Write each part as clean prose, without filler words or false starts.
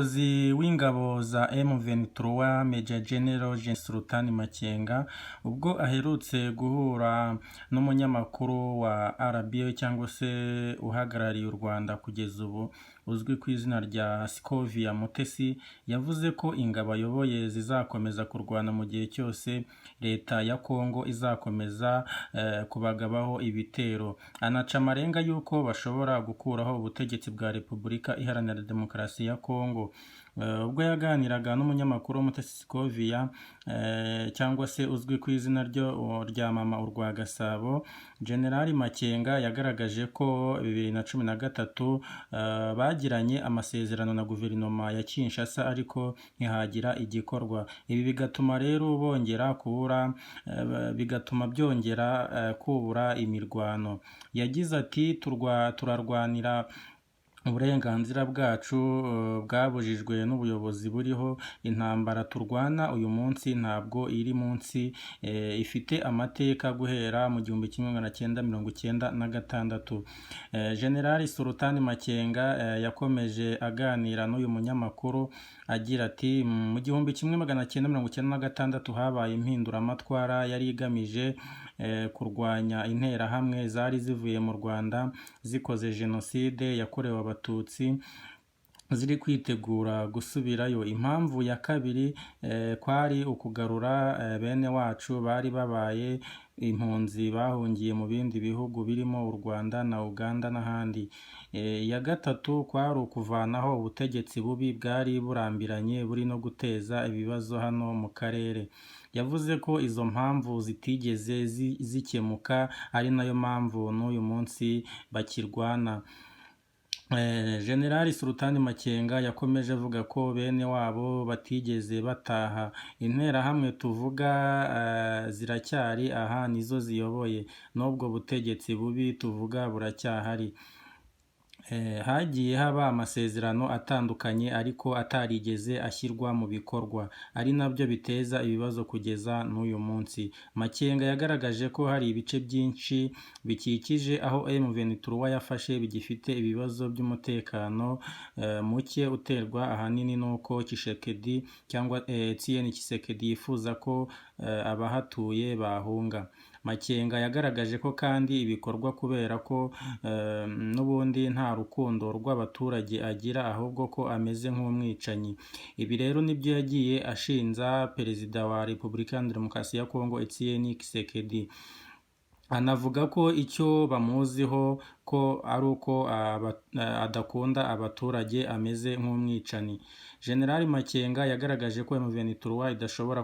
umuyobozi w'ingabo za M23 Major General Sultan Makenga ubwo aherutse guhura n'umunyamakuru wa RBA cyangwa se uhagarariye u Rwanda kugeza ubu uzwi ku izina rya Scovia Mutesi, yavuze ko ingabo ayoboye zizakomeza kurwana mu gihe cyose leta ya Kongo izakomeza kubagabaho ibitero. Anaca amarenga yuko bashobora gukuraho ubutegetsi bwa Repubulika Iharanira Demokarasi ya Kongo. Ubwo yaganiraga n'umunyamakuru Mutesi Scovia cyangwa se uzwi ku izina rya Mama Urwa Gasabo, General Makenga yagaragaje ko 2013 bagiranye amasezerano na guverinoma ya Kinshasa ariko ntihagira igikorwa. Ibi bigatuma rero byongera kubura imirwano. Yagize ati turarwanira uburenganzira bwacu bwabujijwe n'ubuyobozi buriho. Intambara turwana uyu munsi ntabwo iri munsi ifite amateka guhera mu 1996. General Sultan Makenga yakomeje aganira n'uyu munyamakuru agira ati mu 1996 habaye impinduramatwara yari igamije kurwanya interahamwe zari zivuye mu Rwanda zikoze jenoside yakorewe Abatutsi ziri kwitegura gusubirayo. Impamvu ya kabiri kwari ukugarura bene wacu bari babaye impunzi bahungiye mu bindi bihugu birimo u Rwanda na Uganda n'ahandi. Ya gatatu kwari ukuvanaho ubutegetsi bubi bwari burambiranye buri no guteza ibibazo hano mu karere. Yavuze ko izo mpamvu zitigeze zikemuka ari nayo mpamvu n'uyu munsi bakirwana. General Sultan Makenga yakomeje avuga ko bene wabo batigeze bataha. Interahamwe tuvuga ziracyari aha, nizo ziyoboye, n'ubwo butegetsi bubi tuvuga buracyahari. Hagiye haba amasezerano atandukanye ariko atarigeze ashyirwa mu bikorwa, ari nabyo biteza ibibazo kugeza n'uyu munsi. Makenga yagaragaje ko hari ibice byinshi bikikije aho M23 yafashe bigifite ibibazo by'umutekano muke uterwa ahanini n'uko Tshisekedi cyangwa Etienne Tshisekedi yifuza ko abahatuye bahunga. Makenga yagaragaje ko kandi ibikorwa kubera ko n'ubundi nta rukundo rw'abaturage agira ahubwo ko ameze nk'umwicanyi. Ibi rero nibyo yagiye ashinja Perezida wa Repubulika Iharanira Demokarasi ya Kongo Etienne Tshisekedi. Anavuga ko icyo bamuziho ko ari uko adakunda abaturage, ameze nk'umwicanyi. General Makenga yagaragaje ko M23 idashobora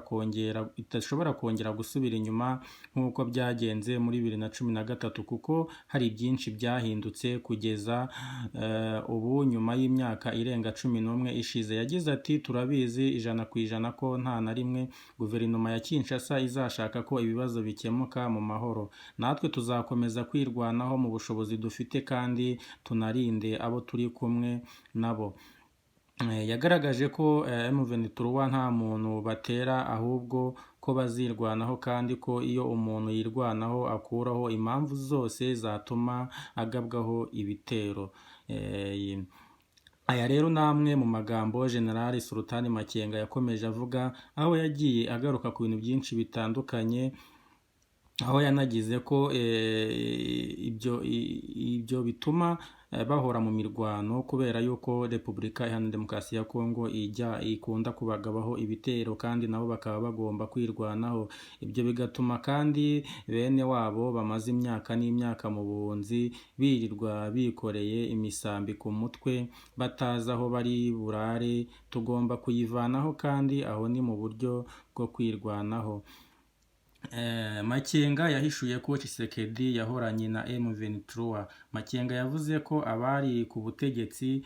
kongera gusubira inyuma nk'uko byagenze muri 2013 kuko hari byinshi byahindutse kugeza ubu nyuma y'imyaka irenga 11 ishize. Yagize ati turabizi 100% ko nta na rimwe guverinoma ya Kinshasa izashaka ko ibibazo bikemuka mu mahoro. Natwe tuzakomeza kwirwanaho mu bushobozi dufite kandi tunarinde abo turi kumwe nabo. Yagaragaje ko M23 nta muntu batera ahubwo ko bazirwanaho kandi ko iyo umuntu yirwanaho akuraho impamvu zose zatuma agabwaho ibitero. Aya rero namwe mu magambo General Sultan Makenga yakomeje avuga, aho yagiye agaruka ku bintu byinshi bitandukanye, aho yanagize ko ibyo bituma bahora mu mirwano kubera yuko Repubulika Iharanira Demokarasi ya Kongo ikunda kubagabaho ibitero kandi nabo bakaba bagomba kwirwanaho. Ibyo bigatuma kandi bene wabo bamaze imyaka n'imyaka mu buhunzi birirwa bikoreye imisambi ku mutwe batazi aho bari burare. Tugomba kuyivanaho kandi aho ni mu buryo bwo kwirwanaho. Makenga yahishuye ko Tshisekedi yahoranye na M23. Makenga yavuze ko abari ku butegetsi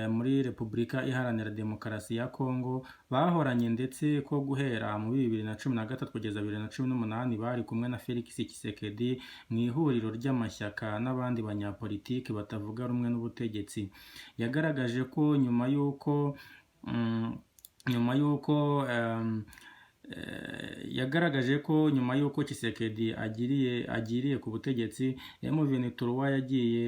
muri Repubulika Iharanira Demokarasi ya Kongo bahoranye, ndetse ko guhera mu 2013 kugeza 2018 bari kumwe na Felix Tshisekedi mu ihuriro ry'amashyaka n'abandi banyapolitiki batavuga rumwe n'ubutegetsi. Yagaragaje ko nyuma y'uko yagaragaje ko nyuma y'uko Tshisekedi agiriye ku butegetsi, M23 yagiye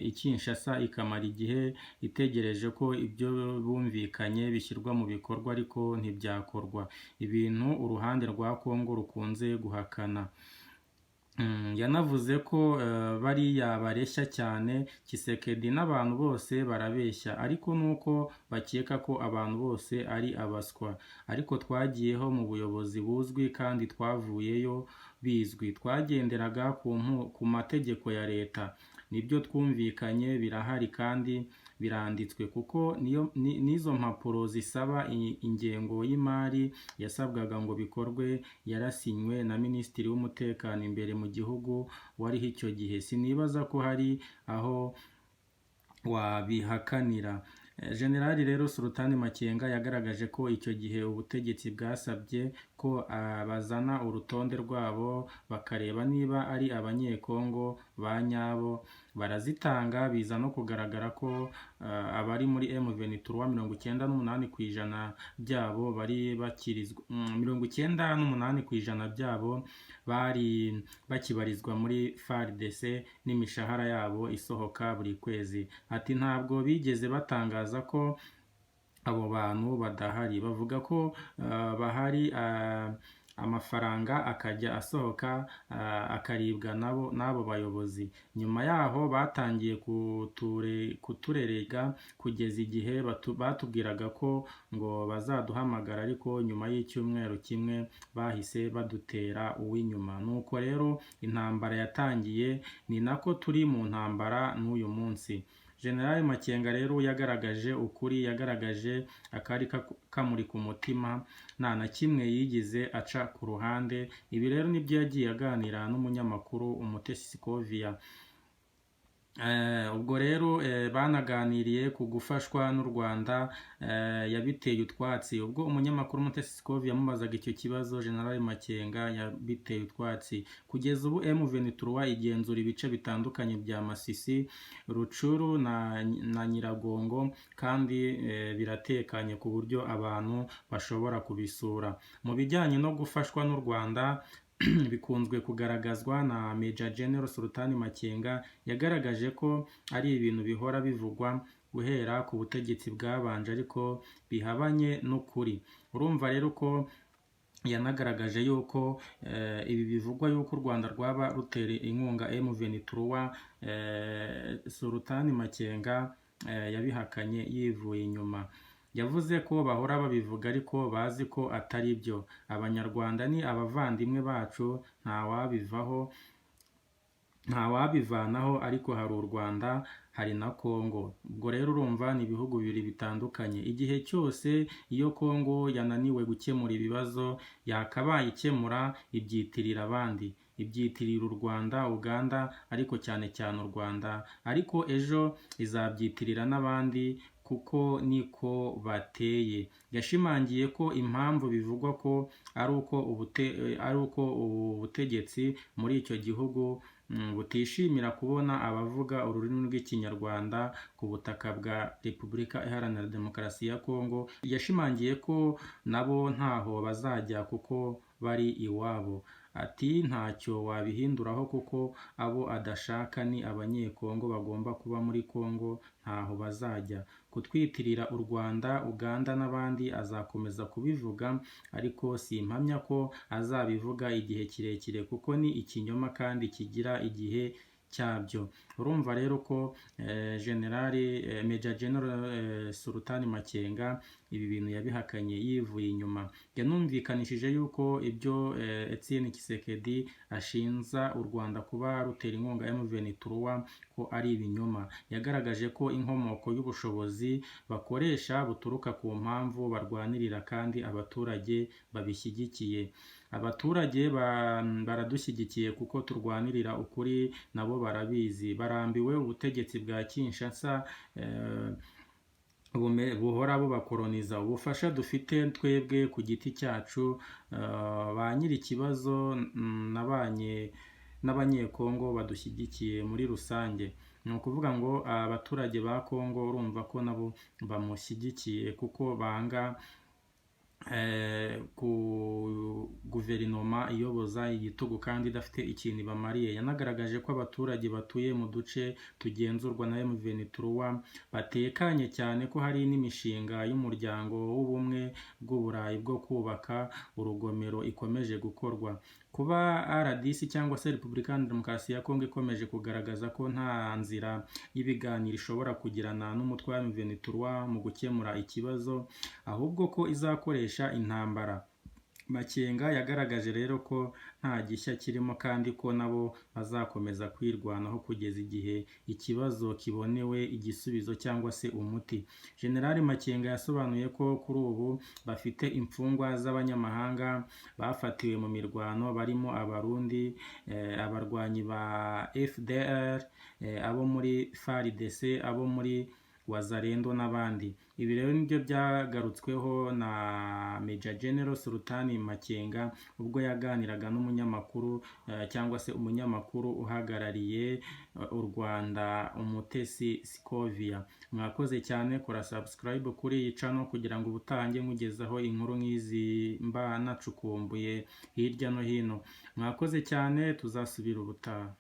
i Kinshasa ikamara igihe itegereje ko ibyo bumvikanye bishyirwa mu bikorwa, ariko ntibyakorwa, ibintu uruhande rwa Kongo rukunze guhakana. Yanavuze ko bariya bareshya cyane, Tshisekedi n'abantu bose barabeshya, ariko nuko bakeka ko abantu bose ari abaswa, ariko twagiyeho mu buyobozi buzwi kandi twavuyeyo bizwi, twagenderaga ku mategeko ya leta, nibyo twumvikanye birahari kandi biranditswe, kuko n'izo mpapuro zisaba ingengo y'imari yasabwaga ngo bikorwe yarasinywe na Minisitiri w'Umutekano imbere mu gihugu wariho icyo gihe, sinibaza ko hari aho wabihakanira. Generali rero Sultani Makenga yagaragaje ko icyo gihe ubutegetsi bwasabye ko bazana urutonde rwabo bakareba niba ari abanyekongo ba nyabo, barazitanga, biza no kugaragara ko abari muri M23 98% byabo bari bakirizwa, 98% byabo bari bakibarizwa muri FARDC n'imishahara yabo isohoka buri kwezi. Ati ntabwo bigeze batangaza ko abo bantu badahari, bavuga ko bahari, amafaranga akajya asohoka akaribwa n'abo bayobozi. Nyuma yaho batangiye kuturerega kugeza igihe batubwiraga ko ngo bazaduhamagara, ariko nyuma y'icyumweru kimwe bahise badutera uw'inyuma. Nuko rero intambara yatangiye, ni nako turi mu ntambara n'uyu munsi. General Makenga rero yagaragaje ukuri, yagaragaje akari kamuri ku mutima, nta na kimwe yigize aca ku ruhande. Ibi rero nibyo yagiye aganira n'umunyamakuru Umutesi Scovia. Ubwo rero banaganiriye ku gufashwa n'u Rwanda, yabiteye utwatsi. Ubwo umunyamakuru Umutesi Scovia yamubazaga icyo kibazo, General Makenga yabiteye utwatsi. Kugeza ubu M23 igenzura ibice bitandukanye bya Masisi, Rucuru na Nyiragongo, kandi biratekanye ku buryo abantu bashobora kubisura. Mu bijyanye no gufashwa n'u Rwanda, bikunzwe kugaragazwa na Major General Sultani Makenga, yagaragaje ko ari ibintu bihora bivugwa guhera ku butegetsi bwabanje, ariko bihabanye n'ukuri. Urumva rero ko yanagaragaje yuko ibi bivugwa yuko u Rwanda rwaba rutera inkunga M23, Sultani Makenga yabihakanye yivuye inyuma. Yavuze ko bahora babivuga ariko bazi ko atari byo. Abanyarwanda ni abavandimwe bacu, ntawabivanaho, ariko hari u Rwanda, hari na Kongo. Ubwo rero urumva ni ibihugu bibiri bitandukanye. Igihe cyose iyo Kongo yananiwe gukemura ibibazo yakabaye ikemura, ibyitirira abandi, ibyitirira u Rwanda, Uganda, ariko cyane cyane u Rwanda, ariko ejo izabyitirira n'abandi, kuko niko bateye. Yashimangiye ko impamvu bivugwa ko ari uko ubutegetsi muri icyo gihugu butishimira kubona abavuga ururimi rw'Ikinyarwanda ku butaka bwa Repubulika Iharanira Demokarasi ya Kongo. Yashimangiye ko nabo ntaho bazajya kuko bari iwabo. Ati ntacyo wabihinduraho kuko abo adashaka ni abanyekongo bagomba kuba muri Kongo, ntaho bazajya. Kutwitirira u Rwanda, Uganda n'abandi azakomeza kubivuga, ariko simpamya ko azabivuga igihe kirekire, kuko ni ikinyoma kandi kigira igihe cyabyo. Urumva rero ko Major General Sultani Makenga ibi bintu yabihakanye yivuye inyuma. Yanumvikanishije yuko ibyo Etienne Tshisekedi ashinza u Rwanda kuba rutera inkunga M23 ko ari ibinyoma. Yagaragaje ko inkomoko y'ubushobozi bakoresha buturuka ku mpamvu barwanirira, kandi abaturage babishyigikiye. Abaturage baradushyigikiye kuko turwanirira ukuri, nabo barabizi. Barambiwe ubutegetsi bwa Kinshasa buhora bubakoroniza. Ubufasha dufite twebwe ku giti cyacu, ba nyiri ikibazo n'abanyekongo badushyigikiye muri rusange. Ni ukuvuga ngo abaturage ba Kongo urumva ko nabo bamushyigikiye, kuko banga ku guverinoma iyoboza igitugu kandi idafite ikintu ibamariye. Yanagaragaje ko abaturage batuye mu duce tugenzurwa na M23 batekanye cyane, ko hari n'imishinga y'umuryango w'ubumwe bw'Uburayi bwo kubaka urugomero ikomeje gukorwa. Kuba RDC cyangwa se Repubulika ya Demokarasi ya Kongo ikomeje kugaragaza ko nta nzira y'ibiganiro ishobora kugirana n'umutwe wa M23 mu gukemura ikibazo, ahubwo ko izakoresha intambara. Makenga yagaragaje rero ko nta gishya kirimo kandi ko nabo bazakomeza kwirwanaho kugeza igihe ikibazo kibonewe igisubizo cyangwa se umuti. General Makenga yasobanuye ko kuri ubu bafite imfungwa z'abanyamahanga bafatiwe mu mirwano, barimo Abarundi, abarwanyi ba FDR, abo muri FARDC, abo muri Wazalendo n'abandi. Ibi rero nibyo byagarutsweho na Major General Sultani Makenga ubwo yaganiraga n'umunyamakuru cyangwa se umunyamakuru uhagarariye u Rwanda, Umutesi Scovia. Mwakoze cyane, kora subscribe kuri iyi channel kugira ngo ubutange nkugezaho inkuru nk'izi mba nacukumbuye hirya no hino. Mwakoze cyane, tuzasubira ubutaha.